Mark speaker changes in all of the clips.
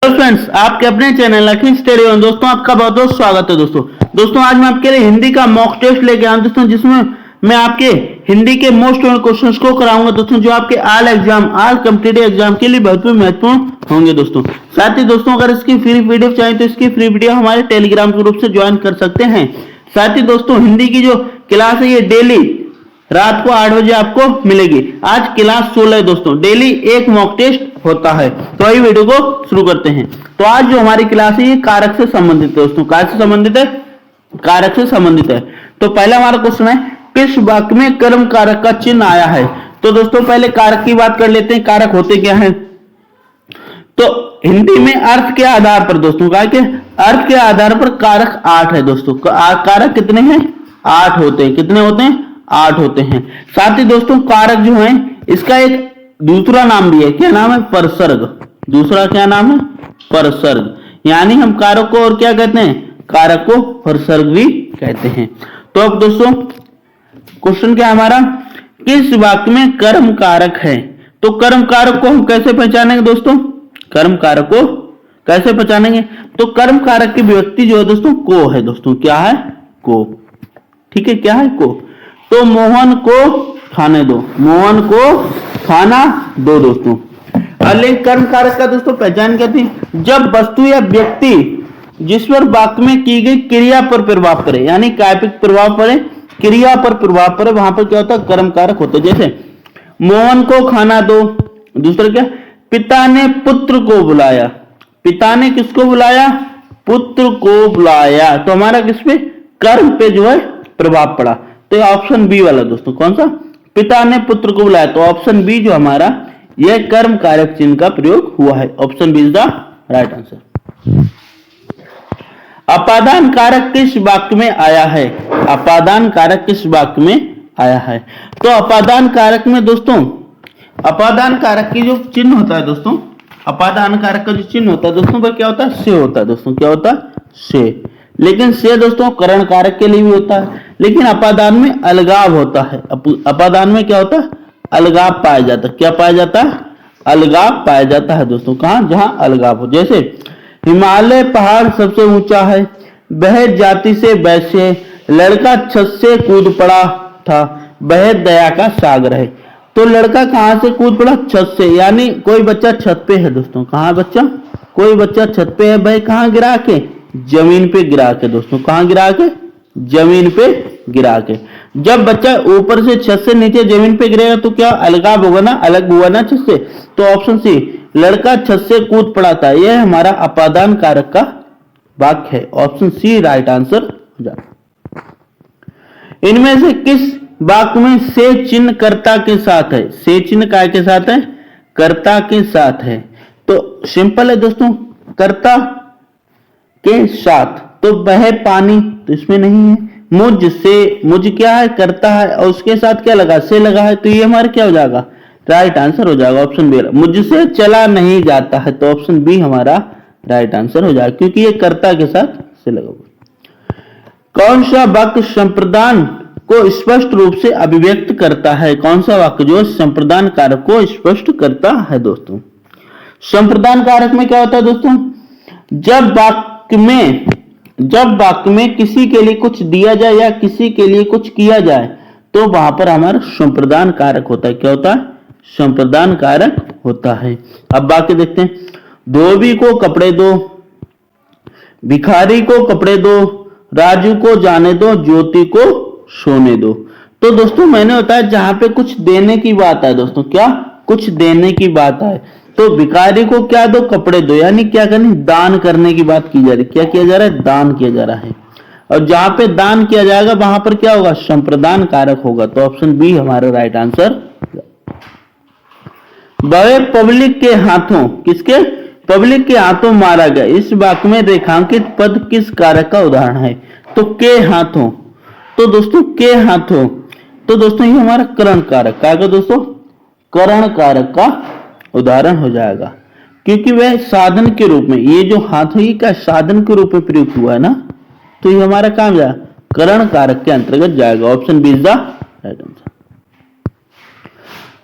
Speaker 1: Hello friends, आपके अपने channel lucky study में दोस्तों आपका बहुत बहुत स्वागत है। दोस्तों आज मैं आपके लिए हिंदी का मॉक टेस्ट लेके आया हूं दोस्तों, जिसमें मैं आपके हिंदी के मोस्ट इम्पोर्टेंट क्वेश्चंस को कराऊंगा दोस्तों, जो आपके ऑल कॉम्पिटिटिव एग्जाम के लिए बहुत महत्वपूर्ण होंगे दोस्तों। साथ ही दोस्तों अगर इसकी फ्री पीडीएफ चाहिए तो इसकी फ्री पीडीएफ हमारे टेलीग्राम ग्रुप से ज्वाइन कर सकते हैं। साथ ही दोस्तों हिंदी की जो क्लास है ये डेली रात को 8 बजे आपको मिलेगी। आज क्लास 16 है दोस्तों, डेली एक मॉक टेस्ट होता है। तो आइए वीडियो को शुरू करते हैं। तो आज जो हमारी क्लास है ये कारक से संबंधित है दोस्तों। कारक से संबंधित है, कारक से संबंधित है। तो पहला हमारा क्वेश्चन है, किस वाक्य में कर्म कारक का चिन्ह आया है। तो दोस्तों पहले कारक की बात कर लेते हैं। कारक होते क्या है? तो हिंदी में अर्थ के आधार पर दोस्तों, कहा कि अर्थ के आधार पर कारक 8 है दोस्तों। कारक कितने हैं? 8 होते हैं। कितने होते हैं? 8 होते हैं। साथ ही दोस्तों कारक जो है इसका एक दूसरा नाम भी है। क्या नाम है? परसर्ग। दूसरा क्या नाम है? परसर्ग। यानी हम कारक को और क्या कहते हैं? कारक को परसर्ग भी कहते हैं। तो अब दोस्तों क्वेश्चन क्या हमारा, किस वाक्य में कर्म कारक है। तो कर्म कारक को हम कैसे पहचानेंगे दोस्तों? कर्म कारक को कैसे पहचानेंगे? तो कर्म कारक की विभक्ति जो है दोस्तों को है दोस्तों। क्या है? को। ठीक है, क्या है? को। तो मोहन को खाने दो, मोहन को खाना दो दोस्तों। अलिंग कर्म कारक का दोस्तों पहचान क्या थी? जब वस्तु या व्यक्ति जिस पर वाक्य में की गई क्रिया पर प्रभाव पड़े, यानी कायपिक प्रभाव पड़े, क्रिया पर प्रभाव पड़े, वहां पर क्या होता है? कर्म कारक होता है। जैसे मोहन को खाना दो। दूसरा क्या? पिता ने पुत्र को बुलाया। पिता ने किसको बुलाया? पुत्र को बुलाया। तो हमारा किस पे? कर्म पे जो है प्रभाव पड़ा। तो ऑप्शन बी वाला दोस्तों, कौन सा? पिता ने पुत्र को बुलाया। तो ऑप्शन बी जो हमारा यह कर्म कारक चिन्ह का प्रयोग हुआ है। Option B is the right answer. अपादान कारक किस वाक्य में आया है? अपादान कारक किस वाक्य में आया है? तो अपादान कारक में दोस्तों, अपादान कारक की जो चिन्ह होता है दोस्तों, अपादान कारक का जो चिन्ह होता है दोस्तों वह क्या होता है? से होता है दोस्तों। क्या होता है? से। लेकिन से दोस्तों करण कारक के लिए भी होता है, लेकिन अपादान में अलगाव होता है। अपादान में क्या होता है? अलगाव पाया जाता है। क्या पाया जाता है? अलगाव पाया जाता है दोस्तों। कहां? जहां अलगाव हो। जैसे हिमालय पहाड़ सबसे ऊंचा है, वह जाति से वैश्य, लड़का छत से कूद पड़ा था, वह दया का सागर है। तो लड़का कहां से कूद पड़ा? छत से। यानी कोई बच्चा छत पे है दोस्तों। कहां बच्चा? कोई बच्चा छत पे है। भाई कहां गिरा के? जमीन पे गिरा के दोस्तों। कहां गिरा के? जमीन पे गिरा के। जब बच्चा ऊपर से छत से नीचे जमीन पे गिरेगा तो क्या अलगाव होगा ना? अलग हुआ ना छत से। तो ऑप्शन सी, लड़का छत से कूद पड़ा था, यह हमारा अपादान कारक का वाक्य है। ऑप्शन सी राइट आंसर हो जाए। इनमें से किस वाक्य में से चिन्ह कर्ता के साथ है? से चिन्ह काय के साथ है? कर्ता के साथ है। तो सिंपल है दोस्तों, कर्ता के साथ। तो वह पानी, तो इसमें नहीं है। मुझ से, मुझ क्या है? करता है, और उसके साथ क्या लगा? से लगा है। तो ये हमारा क्या हो जाएगा? राइट आंसर हो जाएगा। Option B. मुझसे चला नहीं जाता है। तो ऑप्शन बी हमारा राइट आंसर हो जाएगा, क्योंकि ये कर्ता के साथ से लगा हुआ। कौन सा वाक्य संप्रदान को स्पष्ट रूप से अभिव्यक्त करता है? कौन सा वाक्य जो संप्रदान कारक को स्पष्ट करता है दोस्तों? संप्रदान कारक में क्या होता है दोस्तों? जब वाक्य में किसी के लिए कुछ दिया जाए या किसी के लिए कुछ किया जाए तो वहां पर हमारा संप्रदान कारक होता है। क्या होता है? संप्रदान कारक होता है। अब वाक्य देखते हैं। धोबी को कपड़े दो, भिखारी को कपड़े दो, राजू को जाने दो, ज्योति को सोने दो। तो दोस्तों मैंने बताया जहां पे कुछ देने की बात है दोस्तों, क्या? कुछ देने की बात है। तो भिखारी को क्या दो? कपड़े दो। यानी क्या करनी? दान करने की बात की जा रही। क्या किया जा रहा है? दान किया जा रहा है। और जहां पे दान किया जाएगा वहां पर क्या होगा? संप्रदान कारक होगा। तो ऑप्शन बी हमारा राइट आंसर। वह पब्लिक के हाथों, किसके? पब्लिक के हाथों मारा गया। इस वाक्य में रेखांकित पद किस कारक का उदाहरण है? तो के हाथों। तो दोस्तों के हाथों, तो दोस्तों ये हमारा करण कारक का दोस्तों, करण कारक का उदाहरण हो जाएगा, क्योंकि वह साधन के रूप में, ये जो हाथ है का साधन के रूप में प्रयुक्त हुआ है ना, तो ये हमारा काम जाएगा? करण कारक के अंतर्गत जाएगा। Option B is the right answer.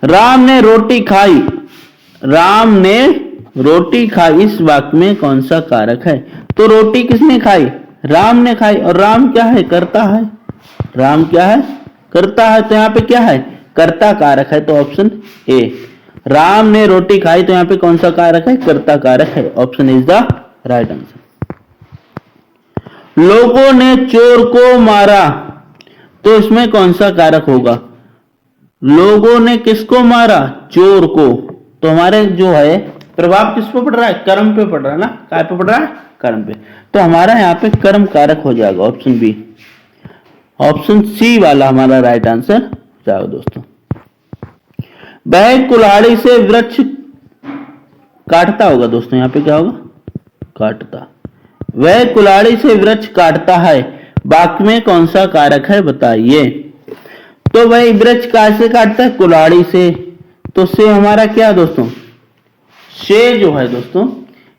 Speaker 1: Ram ने रोटी खाई। राम ने रोटी खाई इस वाक्य में कौन सा कारक है? तो रोटी किसने खाई? राम ने खाई। और राम क्या है? कर्ता है। राम क्या है? कर्ता है। तो यहाँ पे क्या है? कर्ता कारक है। तो ऑप्शन ए, राम ने रोटी खाई, तो यहाँ पे कौन सा कारक है? कर्ता कारक है। Option is the right answer. लोगों ने चोर को मारा, तो इसमें कौन सा कारक होगा? लोगों ने किसको मारा? चोर को। तो हमारे जो है प्रभाव किस पे पड़ रहा है? कर्म पे पड़ रहा है ना। काय पे पड़ रहा है? कर्म पे। तो हमारा यहाँ पे कर्म कारक हो जाएगा ऑप्शन बी। ऑप्शन सी वाला हमारा राइट आंसर जाओ दोस्तों। वह कुल्हाड़ी से वृक्ष काटता होगा दोस्तों, यहाँ पे क्या होगा? काटता। वह कुल्हाड़ी से वृक्ष काटता है, वाक्य में कौन सा कारक है बताइए? तो वह वृक्ष कैसे काटता है? कुल्हाड़ी से। तो से हमारा क्या दोस्तों? से जो है दोस्तों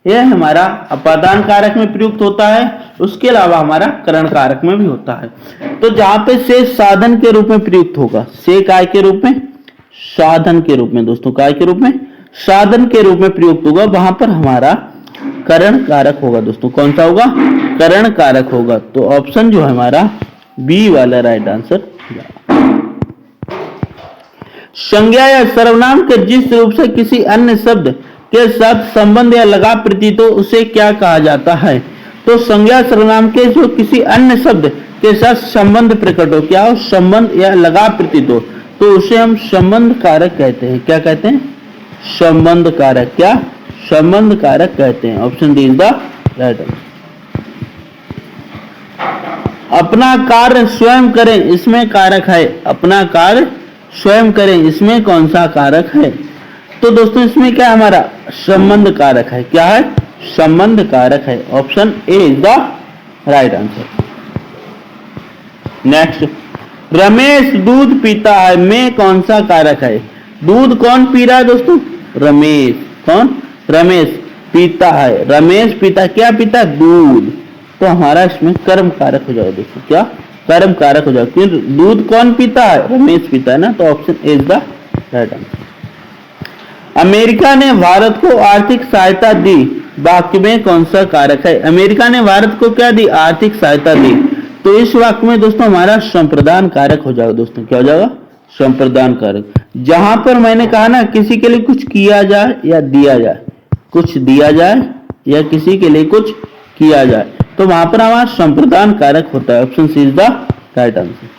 Speaker 1: यह हमारा अपादान कारक में प्रयुक्त होता है, उसके अलावा हमारा करण कारक में भी होता है। तो जहां पे से साधन के रूप में प्रयुक्त होगा, से काय के रूप में? साधन के रूप में दोस्तों। काय के रूप में? साधन के रूप में प्रयुक्त होगा, वहां पर हमारा करण कारक होगा दोस्तों। कौन सा होगा? करण कारक होगा। तो ऑप्शन जो है हमारा बी वाला राइट आंसर। संज्ञा या सर्वनाम के जिस रूप से किसी अन्य शब्द के साथ संबंध या लगाव प्रतीत हो उसे क्या कहा जाता है? तो संज्ञा सर्वनाम के जो किसी अन्य शब्द के साथ संबंध प्रकट हो, क्या हो? संबंध या लगाव प्रतीत हो, तो उसे हम संबंध कारक कहते हैं। क्या कहते हैं? संबंध कारक। क्या? संबंध कारक कहते हैं। Option D is the right answer. अपना कार्य स्वयं करें, इसमें कारक है। अपना कार्य स्वयं करें, इसमें कौन सा कारक है? तो दोस्तों इसमें क्या हमारा? संबंध कारक है। क्या है? संबंध कारक है। Option A is the right answer. Next, Ramesh दूध पीता है, में कौन सा कारक है? दूध कौन पी रहा है दोस्तों? रमेश। कौन? रमेश पीता है। रमेश पीता, क्या पीता? दूध। तो हमारा इसमें कर्म कारक हो जाएगा दोस्तों। क्या? कर्म कारक हो जाएगा, क्योंकि दूध कौन पीता है? रमेश पीता है ना। तो option A is the right answer. America ने भारत को आर्थिक सहायता दी, वाक्य में कौन सा कारक है? अमेरिका ने भारत को क्या दी? आर्थिक सहायता दी। तो इस वाक्य में दोस्तों हमारा संप्रदान कारक हो जाएगा दोस्तों। क्या हो जाएगा? संप्रदान कारक। जहां पर मैंने कहा ना किसी के लिए कुछ किया जाए या दिया जाए, कुछ दिया जाए या किसी के लिए कुछ किया जाए, तो वहां पर हमारा संप्रदान कारक होता है। Option C is the right answer.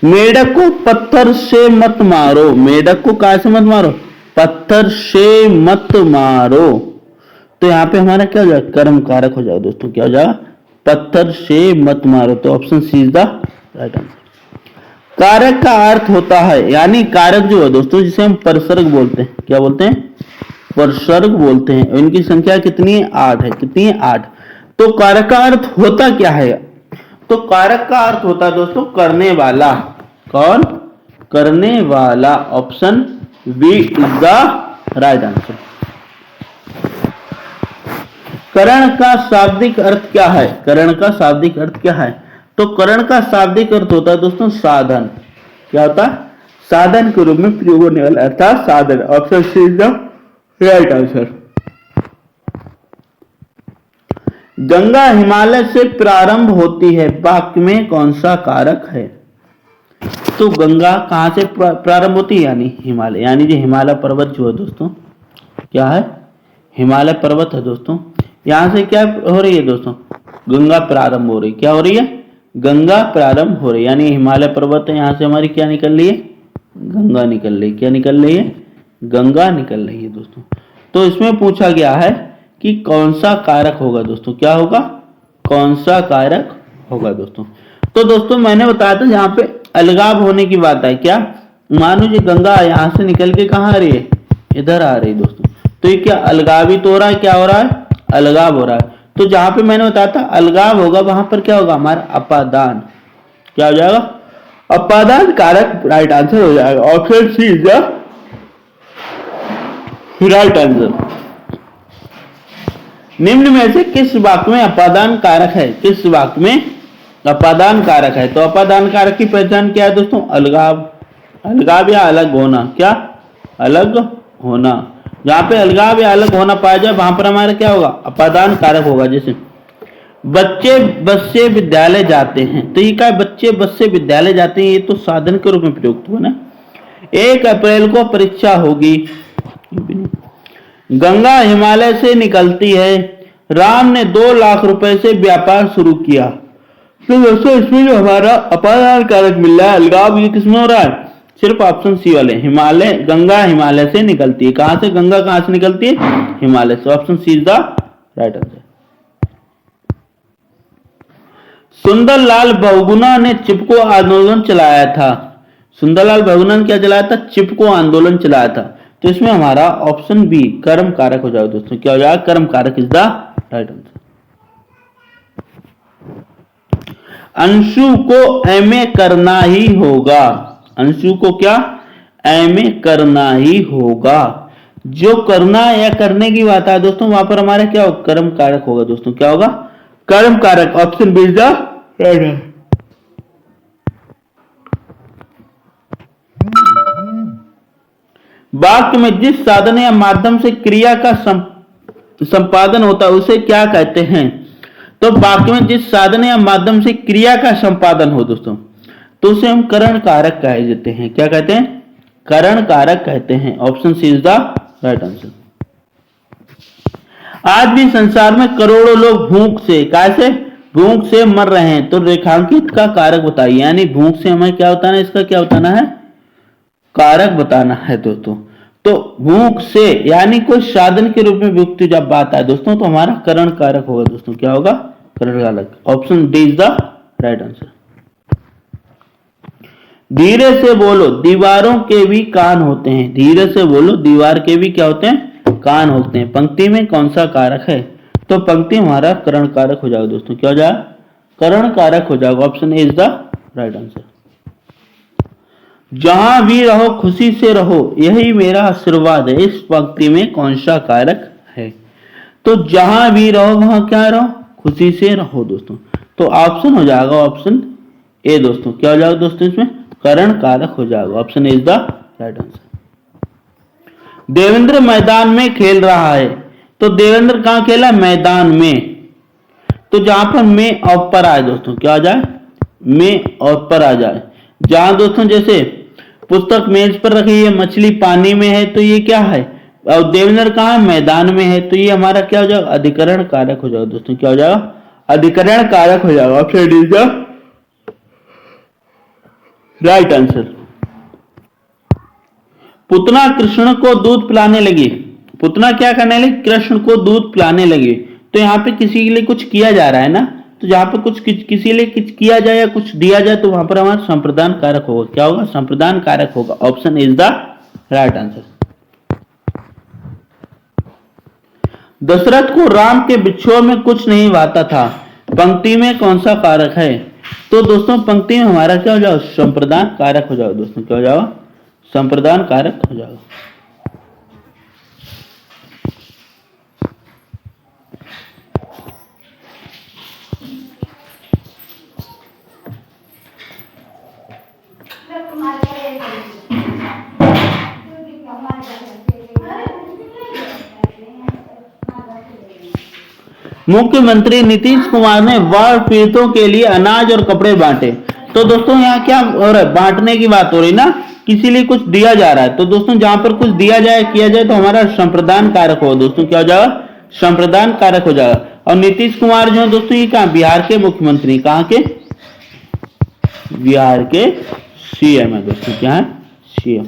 Speaker 1: मेढक को पत्थर से मत मारो, मेढक को कहां से मत मारो? पत्थर से मत मारो। तो यहाँ पे हमारा क्या हो जाएगा? कर्म कारक हो जाएगा दोस्तों। क्या हो जाएगा? पत्थर से मत मारो। तो option C is the right answer. कारक का अर्थ होता है, यानी कारक जो है दोस्तों जिसे हम परसर्ग बोलते हैं। क्या बोलते हैं? परसर्ग बोलते हैं। इनकी संख्या कितनी है? 8 है। कितनी है? 8। तो कारक का अर्थ होता क्या है? तो कारक का अर्थ होता है दोस्तों करने वाला। कौन? करने वाला। Option B is the right answer. करण का शाब्दिक अर्थ क्या है? करण का शाब्दिक अर्थ क्या है? तो करण का शाब्दिक अर्थ होता है दोस्तों साधन। क्या होता है? साधन के रूप में प्रयोग होने वाला अर्थात साधन। Option C is the right answer. Ganga Himalaya से प्रारंभ होती है, वाक्य में कौन सा कारक है? तो गंगा कहां से प्रारंभ होती है? यानी हिमालय। यानी जो हिमालय पर्वत जो है दोस्तों, क्या है? हिमालय पर्वत है दोस्तों। यहां से क्या हो रही है दोस्तों? गंगा प्रारंभ हो रही। क्या हो रही है? गंगा प्रारंभ हो रही। यानी हिमालय पर्वत है, यहां से हमारी क्या निकल रही है? गंगा निकल रही। क्या निकल रही है? गंगा निकल रही है दोस्तों। तो इसमें पूछा गया है कि कौन सा कारक होगा दोस्तों? क्या होगा? कौन सा कारक होगा दोस्तों? तो दोस्तों मैंने बताया था जहां पे अलगाव होने की बात है। क्या? मान लीजिए गंगा यहां से निकल के कहां आ रही है? इधर आ रही दोस्तों। तो ये क्या अलगावित हो रहा है? क्या हो रहा है? अलगाव हो रहा है। तो जहां पे मैंने बताया था अलगाव होगा, वहां पर क्या होगा? हमारा अपादान। क्या हो जाएगा? अपादान कारक राइट आंसर हो जाएगा। Option C is the right answer. निम्न में से किस वाक्य में अपादान कारक है? किस वाक्य में अपादान कारक है? तो अपादान कारक की पहचान क्या है दोस्तों? अलगाव। अलगाव या अलग होना। क्या? अलग होना। जहां पे अलगाव या अलग होना पाया जाए वहां पर हमारा क्या होगा, अपादान कारक होगा। जैसे बच्चे बस से विद्यालय जाते हैं, तो ये क्या है, बच्चे बस से विद्यालय जाते हैं, ये तो साधन के रूप में प्रयुक्त हुआ ना। 1 अप्रैल को परीक्षा होगी, गंगा हिमालय से निकलती है, राम ने 2 लाख रुपए से व्यापार शुरू किया। तो दोस्तों इसमें जो हमारा अपादान कारक मिल रहा है, अलगाव, ये किसमें हो रहा है, सिर्फ ऑप्शन सी वाले, हिमालय, गंगा हिमालय से निकलती है। कहां से, गंगा कहां से निकलती है, हिमालय से। Option C is the right answer. Sundarlal Bahuguna ने चिपको आंदोलन चलाया था। सुंदरलाल बहुगुणा ने क्या चलाया था, चिपको आंदोलन चलाया था। तो इसमें हमारा ऑप्शन बी कर्म कारक हो जाएगा दोस्तों, क्या हो जाएगा, कर्म कारक is the right answer. Anshu को एमए करना ही होगा, अंशु को क्या, एमए करना ही होगा। जो करना या करने की बात है दोस्तों, वहां पर हमारा क्या होगा, कर्म कारक होगा दोस्तों, क्या होगा, कर्म कारक। Option B is the right answer. वाक्य में जिस साधन या माध्यम से क्रिया का संपादन होता है उसे क्या कहते हैं। तो वाक्य में जिस साधन या माध्यम से क्रिया का संपादन हो दोस्तों, तो उसे हम करण कारक कहे जाते हैं। क्या कहते हैं, करण कारक कहते हैं। Option C is the right answer. आज भी संसार में करोड़ों लोग भूख से, कैसे, भूख से मर रहे हैं। तो रेखांकित का कारक बताइए, यानी भूख से हमें क्या बताना है, इसका क्या बताना है, कारक बताना है दोस्तों। तो भूख से यानी कोई साधन के रूप में वियुक्ति जब बात आए दोस्तों, तो हमारा करण कारक होगा दोस्तों, क्या होगा, करण कारक। Option D is the right answer. धीरे से बोलो, दीवारों के भी कान होते हैं। धीरे से बोलो, दीवार के भी क्या होते हैं, कान होते हैं। पंक्ति में कौन सा कारक है, तो पंक्ति हमारा करण कारक हो जाएगा दोस्तों, क्या हो जाएगा, करण कारक हो जाएगा। Option A is the right answer. जहां भी रहो खुशी से रहो, यही मेरा आशीर्वाद है। इस पंक्ति में कौन सा कारक है, तो जहां भी रहो वहां क्या रहो, खुशी से रहो दोस्तों। तो ऑप्शन हो जाएगा ऑप्शन ए दोस्तों, क्या हो जाएगा दोस्तों, इसमें करण कारक हो जाएगा। Option A is the right answer. Devendra मैदान में खेल रहा है, तो देवेंद्र कहां खेला, मैदान में। तो जहां पर में और पर आए दोस्तों, क्या आ जाए, में और पर आ जाए। जहां दोस्तों जैसे पुस्तक मेज पर रखी है, मछली पानी में है, तो ये क्या है, और देवेंद्र कहां, मैदान में है, तो ये हमारा क्या हो जाएगा, अधिकरण कारक हो जाएगा दोस्तों, क्या हो जाएगा, अधिकरण कारक हो जाएगा। Option D is the right answer. Putana Krishna को दूध पिलाने लगी। पुतना क्या करने लगी, कृष्ण को दूध पिलाने लगी। तो यहाँ पे किसी के लिए कुछ किया जा रहा है ना, तो जहां पे कुछ किसी के लिए कुछ किया जाए या कुछ दिया जाए, तो वहां पर हमारा संप्रदान कारक होगा, क्या होगा, संप्रदान कारक होगा। Option is the right answer. Dasharath को राम के बिछोह में कुछ नहीं भाता था। पंक्ति में कौन सा कारक है, तो दोस्तों पंक्ति में हमारा क्या हो जाएगा, संप्रदान कारक हो जाएगा दोस्तों, क्या हो जाएगा, संप्रदान कारक हो जाएगा। मुख्यमंत्री नीतीश कुमार ने बाढ़ पीड़ितों के लिए अनाज और कपड़े बांटे। तो दोस्तों यहाँ क्या हो रहा है, बांटने की बात हो रही ना, किसी लिए कुछ दिया जा रहा है। तो दोस्तों जहां पर कुछ दिया जाए किया जाए, तो हमारा संप्रदान कारक होगा दोस्तों, क्या हो जाएगा, संप्रदान कारक हो जाएगा। और नीतीश कुमार जो है दोस्तों, ये कहां, बिहार के मुख्यमंत्री, कहां के, बिहार के सीएम है दोस्तों, क्या है, सीएम।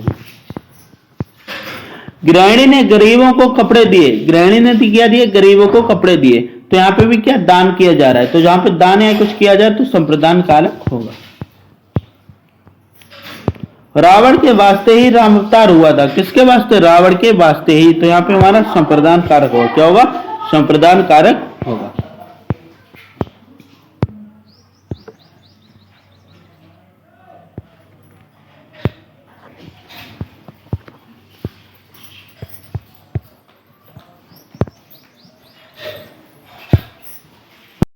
Speaker 1: गृहिणी ने गरीबों को कपड़े दिए। गृहिणी ने क्या दिए, गरीबों को कपड़े दिए। तो यहाँ पे भी क्या दान किया जा रहा है, तो जहां पे दान या कुछ किया जाए तो संप्रदान कारक होगा। रावण के वास्ते ही राम अवतार हुआ था। किसके वास्ते, रावण के वास्ते ही। तो यहाँ पे हमारा संप्रदान कारक होगा, क्या होगा, संप्रदान कारक होगा।